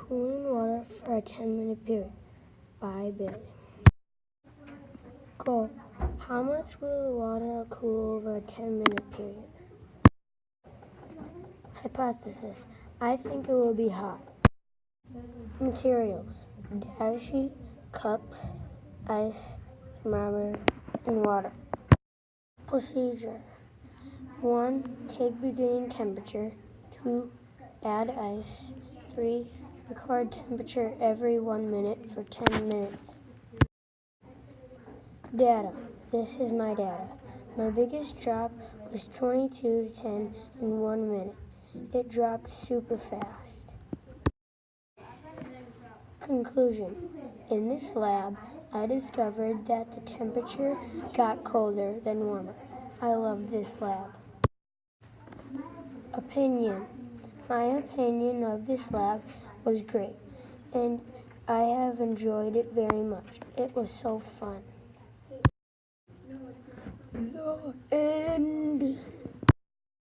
Cooling water for a 10-minute period by Bailey. Goal. How much will the water cool over a 10-minute period? Hypothesis. I think it will be hot. Materials. Data sheet, cups, ice, thermometer, and water. Procedure. 1. Take beginning temperature. 2. Add ice. 3. Record temperature every 1 minute for 10 minutes. Data. This is my data. My biggest drop was 22 to 10 in 1 minute. It dropped super fast. Conclusion. In this lab, I discovered that the temperature got colder than warmer. I love this lab. Opinion. My opinion of this lab was great, and I have enjoyed it very much. It was so fun. The end.